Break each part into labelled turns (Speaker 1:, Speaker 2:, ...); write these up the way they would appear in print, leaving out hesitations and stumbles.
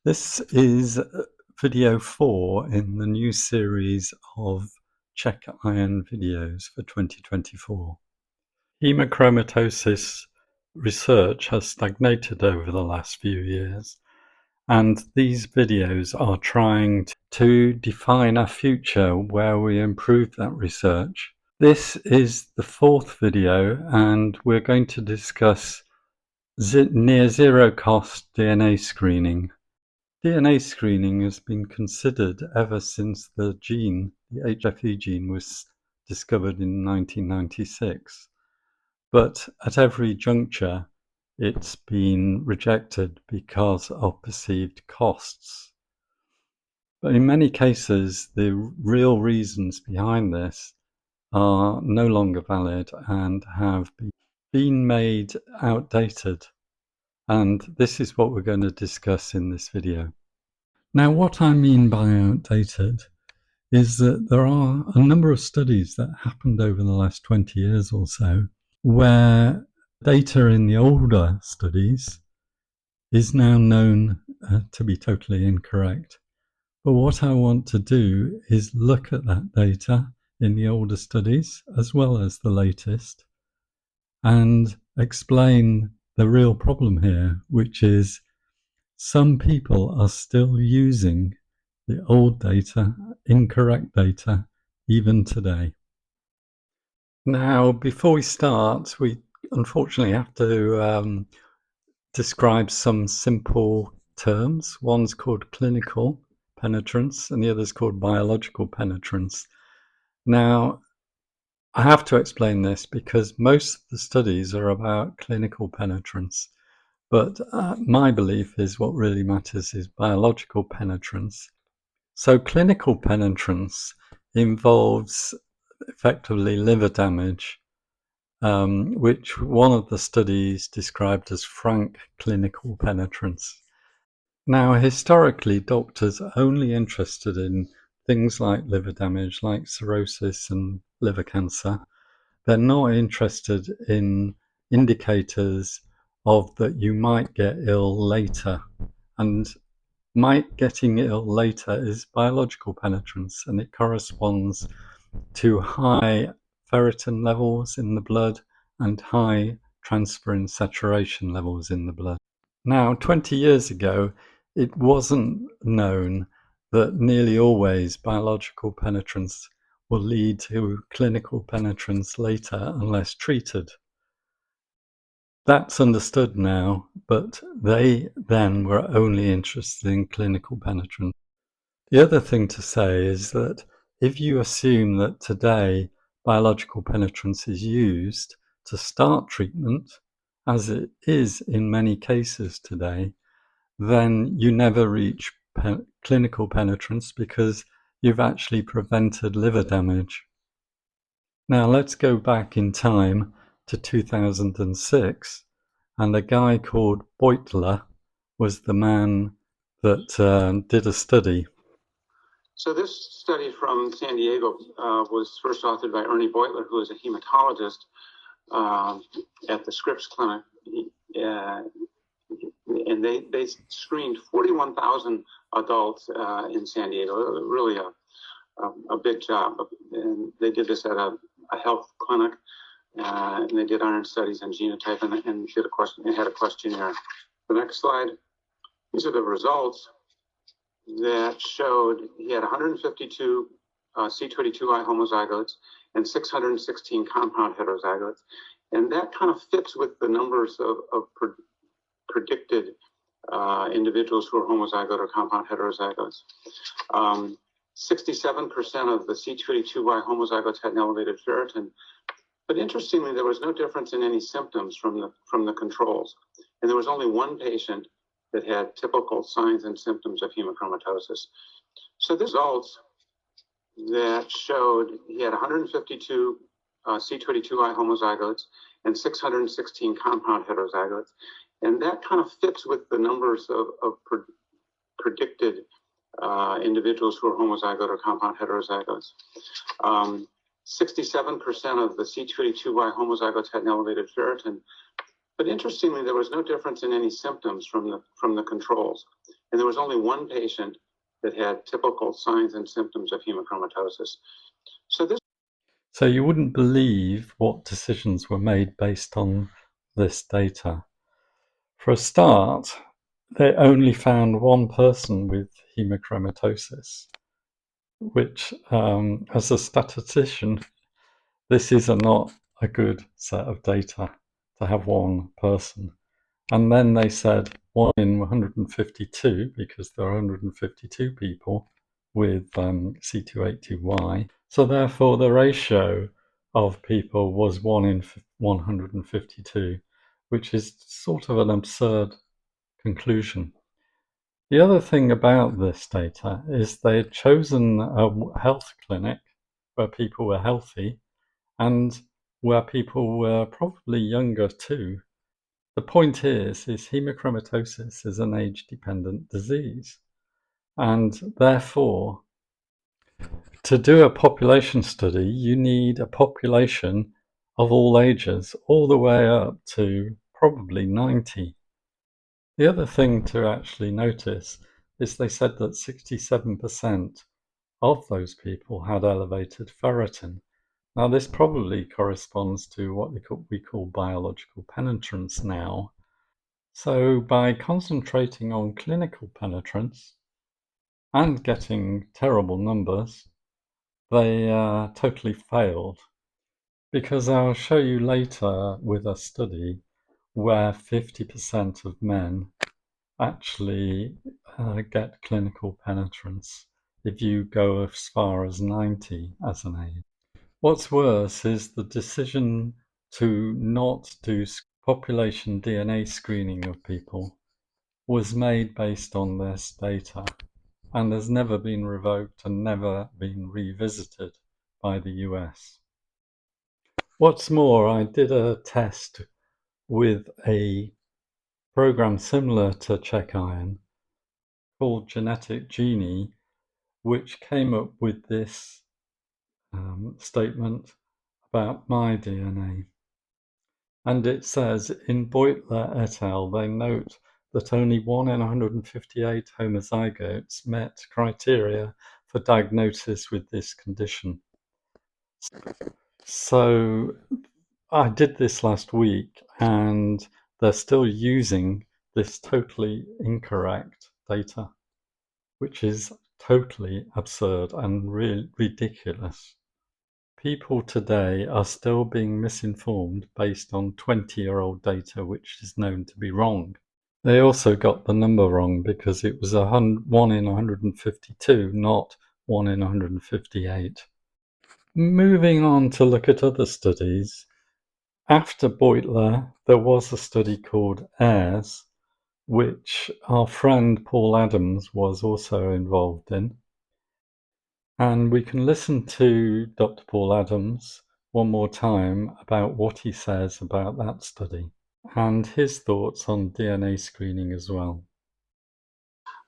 Speaker 1: This is video 4 in the new series of CheckIron videos for 2024. Hemochromatosis research has stagnated over the last few years, and these videos are trying to define a future where we improve that research. This is the 4th video, and we're going to discuss near zero cost DNA screening. DNA screening has been considered ever since the HFE gene was discovered in 1996. But at every juncture, it's been rejected because of perceived costs. But in many cases, the real reasons behind this are no longer valid and have been made outdated. And this is what we're going to discuss in this video. Now, what I mean by outdated is that there are a number of studies that happened over the last 20 years or so where data in the older studies is now known to be totally incorrect. But what I want to do is look at that data in the older studies as well as the latest and explain the real problem here, which is some people are still using the old data, incorrect data, even today. Now, before we start, we unfortunately have to describe some simple terms. One's called clinical penetrance and the other's called biological penetrance. Now, I have to explain this because most of the studies are about clinical penetrance. But my belief is what really matters is biological penetrance. So clinical penetrance involves effectively liver damage, which one of the studies described as frank clinical penetrance. Now, historically, doctors are only interested in things like liver damage, like cirrhosis and liver cancer. They're not interested in indicators of that you might get ill later, and getting ill later is biological penetrance, and it corresponds to high ferritin levels in the blood and high transferrin saturation levels in the blood. Now, 20 years ago, it wasn't known that nearly always biological penetrance will lead to clinical penetrance later unless treated. That's understood now, but they then were only interested in clinical penetrance. The other thing to say is that if you assume that today biological penetrance is used to start treatment, as it is in many cases today, then you never reach clinical penetrance because you've actually prevented liver damage. Now let's go back in time to 2006, and a guy called Beutler was the man that did a study.
Speaker 2: So this study from San Diego was first authored by Ernie Beutler, who is a hematologist at the Scripps Clinic. And they screened 41,000 adults in San Diego. Really a big job. And they did this at a health clinic, and they did iron studies and genotype, and had a questionnaire. The next slide. These are the results that showed he had 152 C22I homozygotes and 616 compound heterozygotes, and that kind of fits with the numbers of predicted individuals who are homozygote or compound heterozygotes. 67% of the C22Y homozygotes had an elevated ferritin, but interestingly, there was no difference in any symptoms from the controls, and there was only one patient that had typical signs and symptoms of hemochromatosis. So the results that showed he had 152 C22I homozygotes and 616 compound heterozygotes, and that kind of fits with the numbers of predicted individuals who are homozygote or compound heterozygotes. 67% of the C22Y homozygotes had an elevated ferritin, but interestingly, there was no difference in any symptoms from the controls, And there was only one patient that had typical signs and symptoms of hemochromatosis.
Speaker 1: So you wouldn't believe what decisions were made based on this data. For a start, they only found one person with hemochromatosis, which, as a statistician, this is not a good set of data to have one person. And then they said 1 in 152, because there are 152 people with C282Y. So therefore, the ratio of people was 1 in 152, which is sort of an absurd conclusion. The other thing about this data is they had chosen a health clinic where people were healthy and where people were probably younger too. The point is hemochromatosis is an age-dependent disease, and therefore, to do a population study, you need a population of all ages, all the way up to probably 90. The other thing to actually notice is they said that 67% of those people had elevated ferritin. Now, this probably corresponds to what we call biological penetrance now. So by concentrating on clinical penetrance and getting terrible numbers, they totally failed. Because I'll show you later with a study where 50% of men actually get clinical penetrance if you go as far as 90 as an age. What's worse is the decision to not do population DNA screening of people was made based on this data and has never been revoked and never been revisited by the US. What's more, I did a test with a program similar to CheckIron called Genetic Genie, which came up with this statement about my DNA. And it says, in Beutler et al., they note that only 1 in 158 homozygotes met criteria for diagnosis with this condition. So I did this last week, and they're still using this totally incorrect data, which is totally absurd and ridiculous. People today are still being misinformed based on 20-year-old data, which is known to be wrong. They also got the number wrong because it was 1 in 152, not 1 in 158. Moving on to look at other studies, after Beutler, there was a study called Heirs, which our friend Paul Adams was also involved in. And we can listen to Dr. Paul Adams one more time about what he says about that study and his thoughts on DNA screening as well.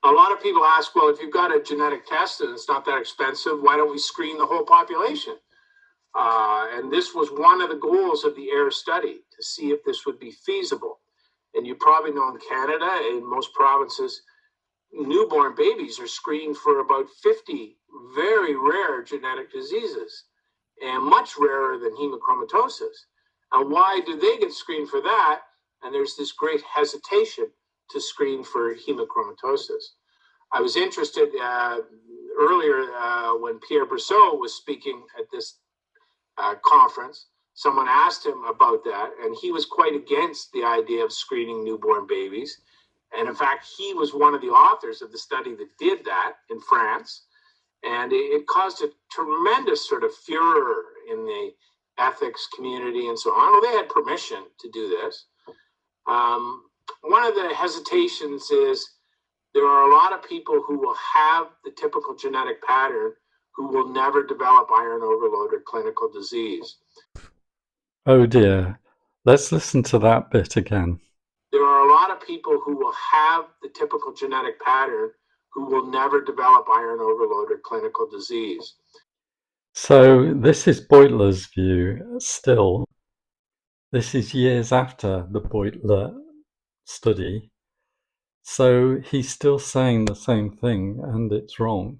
Speaker 2: A lot of people ask, well, if you've got a genetic test and it's not that expensive, why don't we screen the whole population? And this was one of the goals of the Heirs study, to see if this would be feasible. And you probably know in Canada, in most provinces, newborn babies are screened for about 50 very rare genetic diseases, and much rarer than hemochromatosis. And why do they get screened for that? And there's this great hesitation to screen for hemochromatosis. I was interested earlier when Pierre Brosseau was speaking at this conference. Someone asked him about that, and he was quite against the idea of screening newborn babies. And in fact, he was one of the authors of the study that did that in France. And it caused a tremendous sort of furor in the ethics community and so on. Well, they had permission to do this. One of the hesitations is there are a lot of people who will have the typical genetic pattern who will never develop iron overload or clinical disease.
Speaker 1: Oh dear. Let's listen to that bit again.
Speaker 2: There are a lot of people who will have the typical genetic pattern who will never develop iron overload or clinical disease.
Speaker 1: So this is Beutler's view still. This is years after the Beutler study. So he's still saying the same thing, and it's wrong.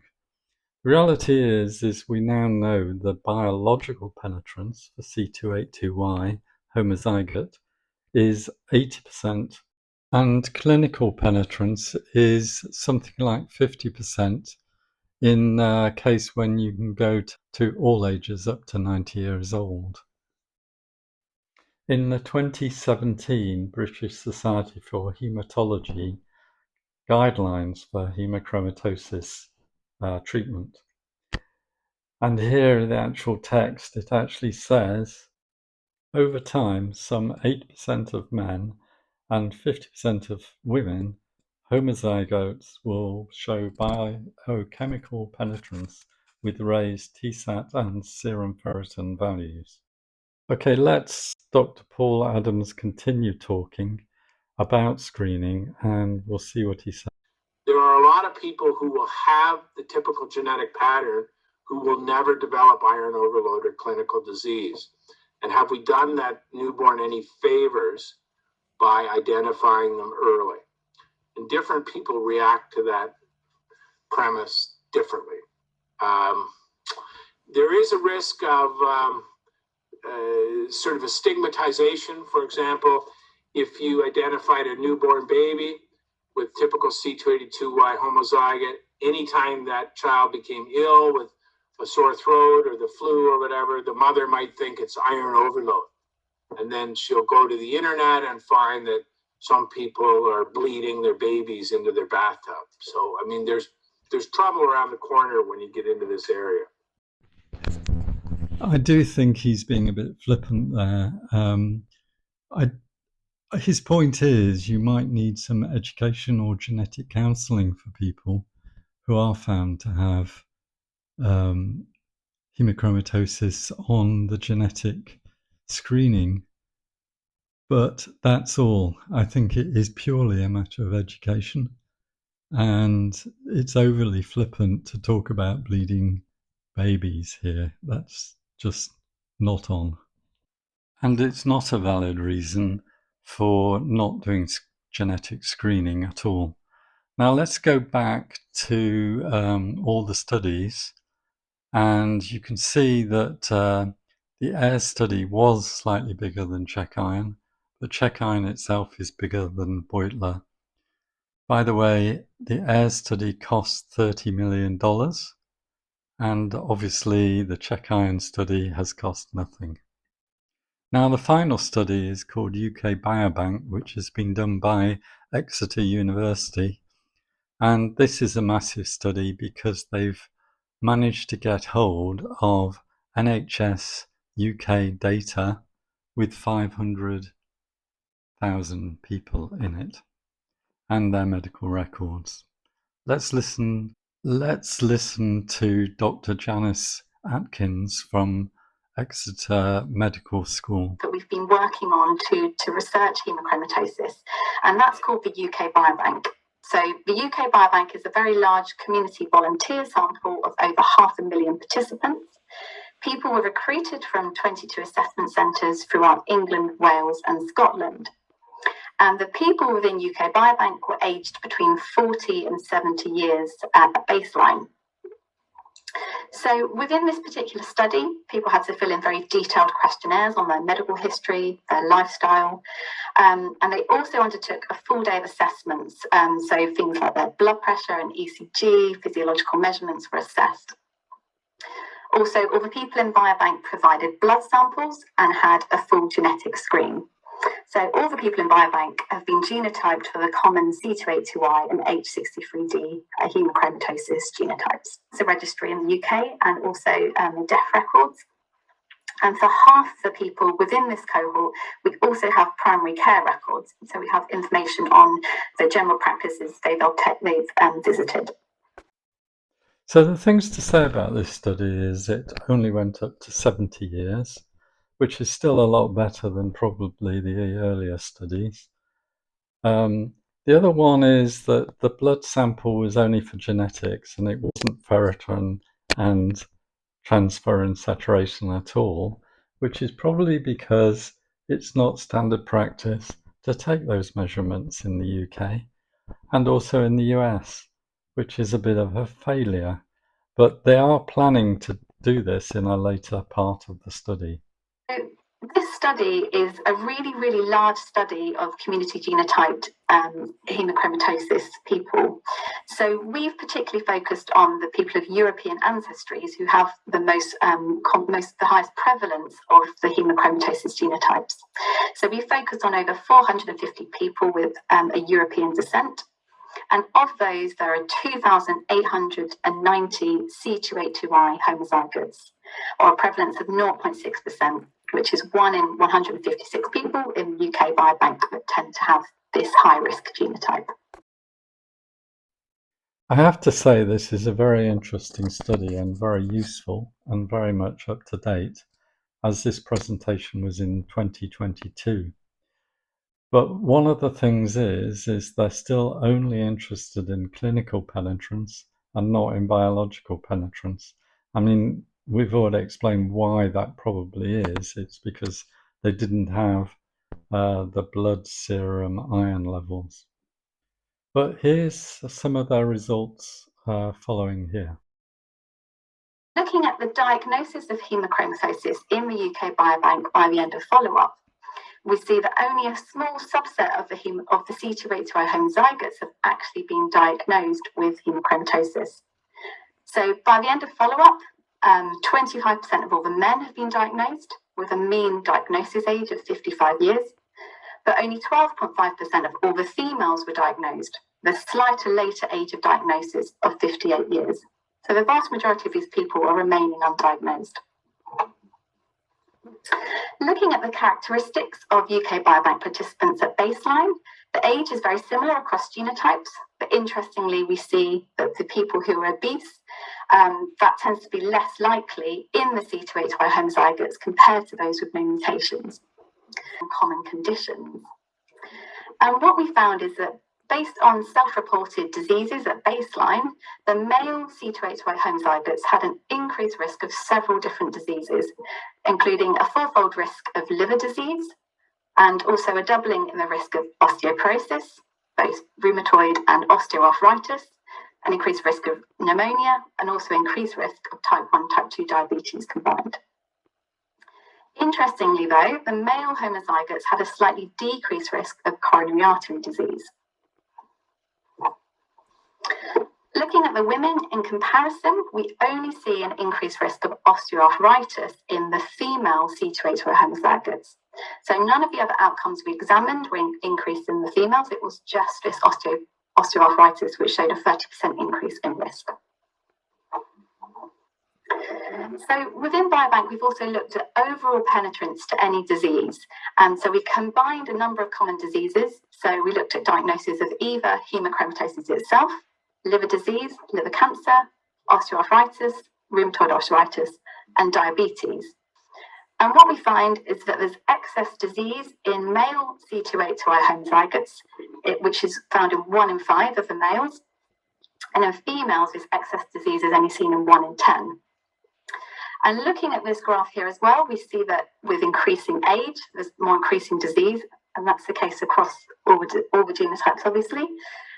Speaker 1: The reality is we now know the biological penetrance for C282Y homozygote is 80%, and clinical penetrance is something like 50% in a case when you can go to all ages up to 90 years old. In the 2017 British Society for Haematology Guidelines for Hemochromatosis treatment, and here in the actual text it actually says, over time some 8% of men and 50% of women homozygotes will show biochemical penetrance with raised TSAT and serum ferritin values. Okay, let's Dr. Paul Adams continue talking about screening, and we'll see what he says.
Speaker 3: There are a lot of people who will have the typical genetic pattern who will never develop iron overload or clinical disease. And have we done that newborn any favors by identifying them early? And different people react to that premise differently. There is a risk of sort of a stigmatization. For example, if you identified a newborn baby with typical C282Y homozygote, anytime that child became ill with a sore throat or the flu or whatever, the mother might think it's iron overload. And then she'll go to the internet and find that some people are bleeding their babies into their bathtub. So, I mean, there's trouble around the corner when you get into this area.
Speaker 1: I do think he's being a bit flippant there. His point is you might need some education or genetic counselling for people who are found to have hemochromatosis on the genetic screening. But that's all. I think it is purely a matter of education. And it's overly flippant to talk about bleeding babies here. That's just not on. And it's not a valid reason for not doing genetic screening at all. Now let's go back to all the studies, and you can see that the Heirs study was slightly bigger than CheckIron, but CheckIron itself is bigger than Beutler. By the way, the Heirs study cost $30 million, and obviously the CheckIron study has cost nothing. Now the final study is called UK Biobank, which has been done by Exeter University, and this is a massive study because they've managed to get hold of NHS UK data with 500,000 people in it and their medical records. Let's listen to Dr. Janice Atkins from Exeter Medical School.
Speaker 4: That we've been working on to research hemochromatosis, and that's called the UK Biobank. So the UK Biobank is a very large community volunteer sample of over 500,000 participants. People were recruited from 22 assessment centres throughout England, Wales and Scotland. And the people within UK Biobank were aged between 40 and 70 years at baseline. So within this particular study, people had to fill in very detailed questionnaires on their medical history, their lifestyle, and they also undertook a full day of assessments. So things like their blood pressure and ECG, physiological measurements were assessed. Also, all the people in Biobank provided blood samples and had a full genetic screen. So all the people in Biobank have been genotyped for the common C282Y and H63D hemochromatosis genotypes. It's a registry in the UK and also the death records. And for half the people within this cohort, we also have primary care records. So we have information on the general practices they've visited.
Speaker 1: So the things to say about this study is it only went up to 70 years, which is still a lot better than probably the earlier studies. The other one is that the blood sample was only for genetics and it wasn't ferritin and transferrin saturation at all, which is probably because it's not standard practice to take those measurements in the UK. and also in the US, which is a bit of a failure. But they are planning to do this in a later part of the study.
Speaker 4: This study is a really, really large study of community genotyped hemochromatosis people. So we've particularly focused on the people of European ancestries who have the the highest prevalence of the hemochromatosis genotypes. So we focused on over 450 people with a European descent. And of those, there are 2,890 C282I homozygotes, or a prevalence of 0.6%, which is 1 in 156 people in the UK Biobank that tend to have this high-risk genotype.
Speaker 1: I have to say this is a very interesting study and very useful and very much up to date, as this presentation was in 2022. But one of the things is they're still only interested in clinical penetrance and not in biological penetrance. I mean, we've already explained why that probably is. It's because they didn't have the blood serum iron levels. But here's some of their results following here.
Speaker 4: Looking at the diagnosis of hemochromatosis in the UK Biobank by the end of follow-up, we see that only a small subset of the C282I homozygotes have actually been diagnosed with hemochromatosis. So by the end of follow-up, 25% of all the men have been diagnosed with a mean diagnosis age of 55 years, but only 12.5% of all the females were diagnosed, the slightly later age of diagnosis of 58 years. So the vast majority of these people are remaining undiagnosed. Looking at the characteristics of UK Biobank participants at baseline, the age is very similar across genotypes, but interestingly, we see that the people who are obese, that tends to be less likely in the C282I homozygotes compared to those with no mutations and common conditions. And what we found is that based on self-reported diseases at baseline, the male C282I homozygotes had an increased risk of several different diseases, including a fourfold risk of liver disease and also a doubling in the risk of osteoporosis, both rheumatoid and osteoarthritis, an increased risk of pneumonia, and also increased risk of type 1, type 2 diabetes combined. Interestingly, though, the male homozygotes had a slightly decreased risk of coronary artery disease. Looking at the women in comparison, we only see an increased risk of osteoarthritis in the female C282I homozygotes. So none of the other outcomes we examined were increased in the females. It was just this osteoarthritis, which showed a 30% increase in risk. So within Biobank, we've also looked at overall penetrance to any disease. And so we combined a number of common diseases. So we looked at diagnosis of either hemochromatosis itself, liver disease, liver cancer, osteoarthritis, rheumatoid arthritis, and diabetes. And what we find is that there's excess disease in male C282I homozygotes, which is found in 1 in 5 of the males. And in females, this excess disease is only seen in 1 in 10. And looking at this graph here as well, we see that with increasing age, there's more increasing disease, and that's the case across all the genotypes, obviously,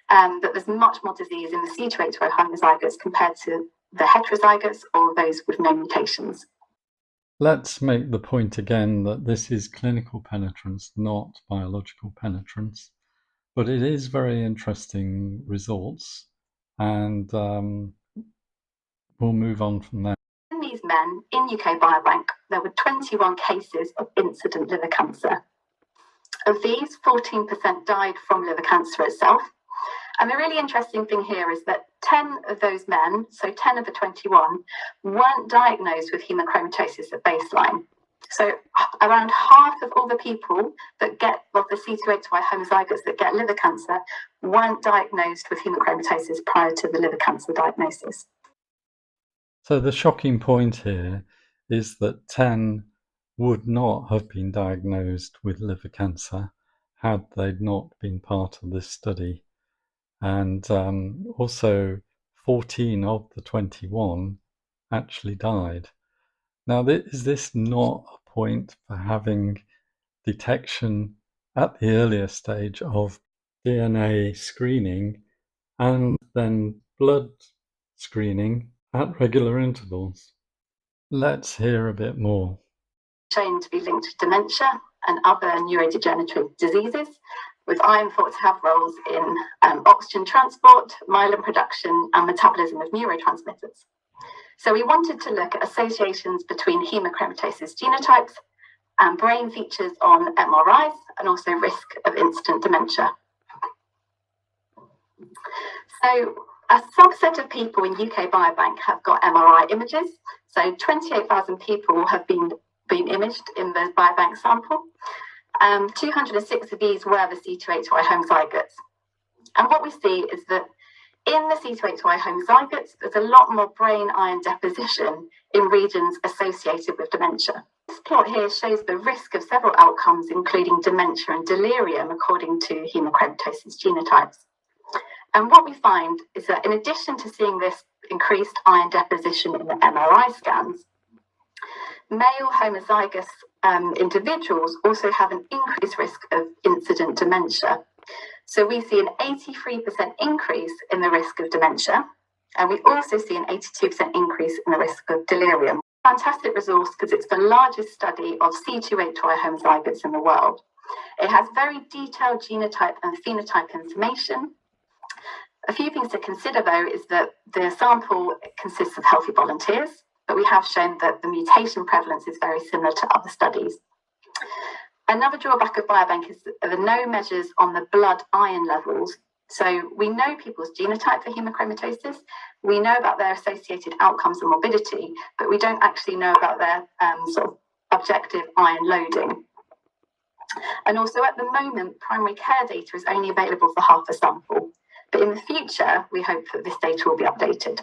Speaker 4: that there's much more disease in the C282I homozygotes compared to the heterozygotes or those with no mutations.
Speaker 1: Let's make the point again that this is clinical penetrance, not biological penetrance, but it is very interesting results, and we'll move on from there.
Speaker 4: In these men in UK Biobank, there were 21 cases of incident liver cancer. Of these, 14% died from liver cancer itself. And the really interesting thing here is that 10 of those men, so 10 of the 21, weren't diagnosed with hemochromatosis at baseline. So around half of all the people that get, of the C282I homozygotes that get liver cancer, weren't diagnosed with hemochromatosis prior to the liver cancer diagnosis.
Speaker 1: So the shocking point here is that 10 would not have been diagnosed with liver cancer had they not been part of this study. And also 14 of the 21 actually died. Now, is this not a point for having detection at the earlier stage of DNA screening and then blood screening at regular intervals. Let's hear a bit more.
Speaker 4: Shown to be linked to dementia and other neurodegenerative diseases, with iron thought to have roles in oxygen transport, myelin production, and metabolism of neurotransmitters. So we wanted to look at associations between hemochromatosis genotypes and brain features on MRIs, and also risk of incident dementia. So a subset of people in UK Biobank have got MRI images. So 28,000 people have been imaged in the Biobank sample. 206 of these were the C2H2I homozygotes. And what we see is that in the C2H2I homozygotes, there's a lot more brain iron deposition in regions associated with dementia. This plot here shows the risk of several outcomes, including dementia and delirium, according to hemochromatosis genotypes. And what we find is that in addition to seeing this increased iron deposition in the MRI scans, male homozygous individuals also have an increased risk of incident dementia. So we see an 83% increase in the risk of dementia, and we also see an 82% increase in the risk of delirium. Fantastic resource because it's the largest study of C2H2I homozygotes in the world. It has very detailed genotype and phenotype information. A few things to consider, though, is that the sample consists of healthy volunteers, but we have shown that the mutation prevalence is very similar to other studies. Another drawback of Biobank is that there are no measures on the blood iron levels. So we know people's genotype for hemochromatosis, we know about their associated outcomes and morbidity, but we don't actually know about their sort of objective iron loading. And also at the moment, primary care data is only available for half a sample. But in the future, we hope that this data will be updated.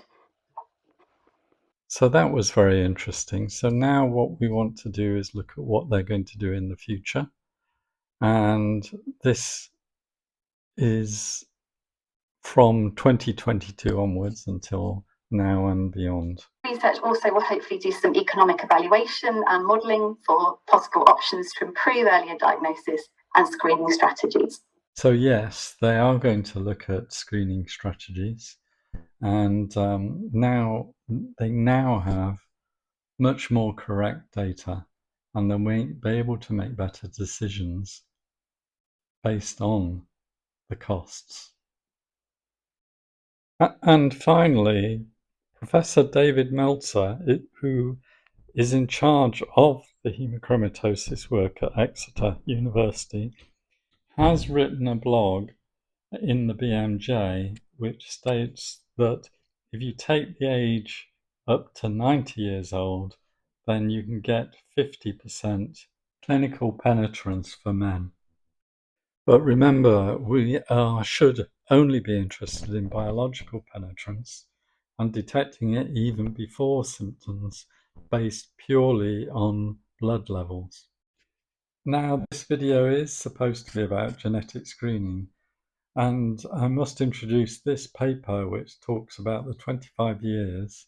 Speaker 1: So that was very interesting. So now what we want to do is look at what they're going to do in the future. And this is from 2022 onwards until now and beyond.
Speaker 4: Research also will hopefully do some economic evaluation and modelling for possible options to improve earlier diagnosis and screening strategies.
Speaker 1: So yes, they are going to look at screening strategies, and they now have much more correct data, and they'll be able to make better decisions based on the costs. And finally, Professor David Meltzer, who is in charge of the hemochromatosis work at Exeter University, has written a blog in the BMJ which states that if you take the age up to 90 years old, then you can get 50% clinical penetrance for men. But remember, we should only be interested in biological penetrance and detecting it even before symptoms based purely on blood levels. Now, this video is supposed to be about genetic screening, and I must introduce this paper which talks about the 25 years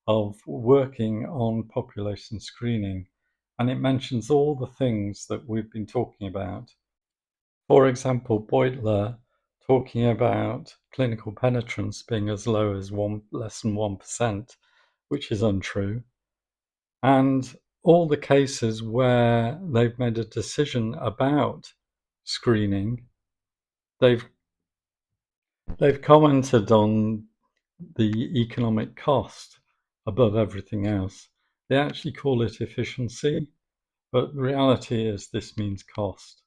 Speaker 1: of working on population screening, and it mentions all the things that we've been talking about. For example, Beutler talking about clinical penetrance being as low as less than 1%, which is untrue. And all the cases where they've made a decision about screening, they've commented on the economic cost above everything else. They actually call it efficiency, but the reality is this means cost.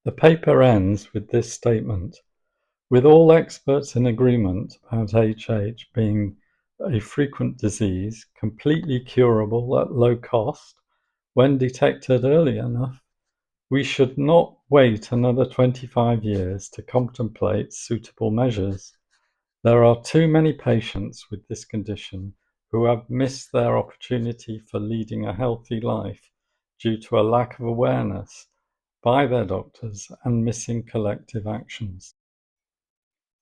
Speaker 1: The paper ends with this statement: with all experts in agreement about HH being a frequent disease, completely curable at low cost, when detected early enough, we should not wait another 25 years to contemplate suitable measures. There are too many patients with this condition who have missed their opportunity for leading a healthy life due to a lack of awareness by their doctors and missing collective actions.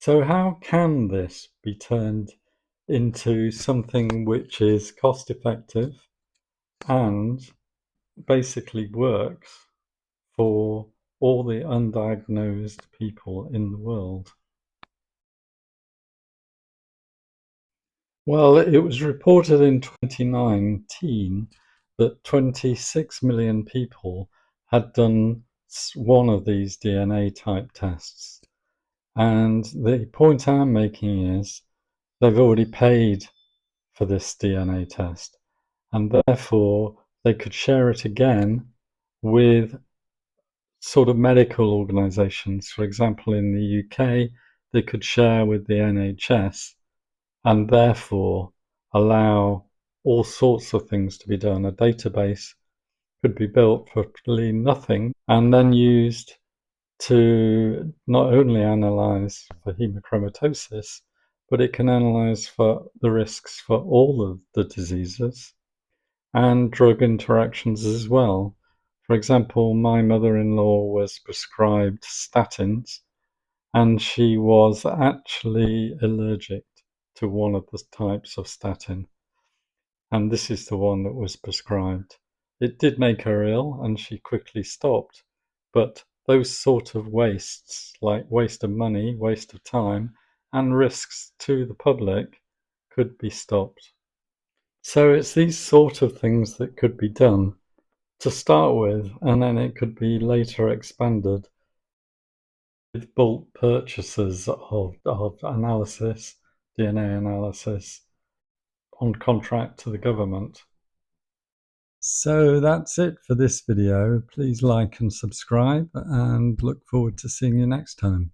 Speaker 1: So how can this be turned into something which is cost effective and basically works for all the undiagnosed people in the world. Well, it was reported in 2019 that 26 million people had done one of these DNA type tests. And the point I'm making is they've already paid for this DNA test, and therefore they could share it again with sort of medical organisations. For example, in the UK, they could share with the NHS and therefore allow all sorts of things to be done. A database could be built for really nothing and then used to not only analyse for hemochromatosis, but it can analyse for the risks for all of the diseases and drug interactions as well. For example, my mother-in-law was prescribed statins, and she was actually allergic to one of the types of statin, and this is the one that was prescribed. It did make her ill, and she quickly stopped, but those sort of wastes, like waste of money, waste of time, and risks to the public, could be stopped. So it's these sort of things that could be done to start with, and then it could be later expanded with bulk purchases of analysis, DNA analysis, on contract to the government. So that's it for this video. Please like and subscribe, and look forward to seeing you next time.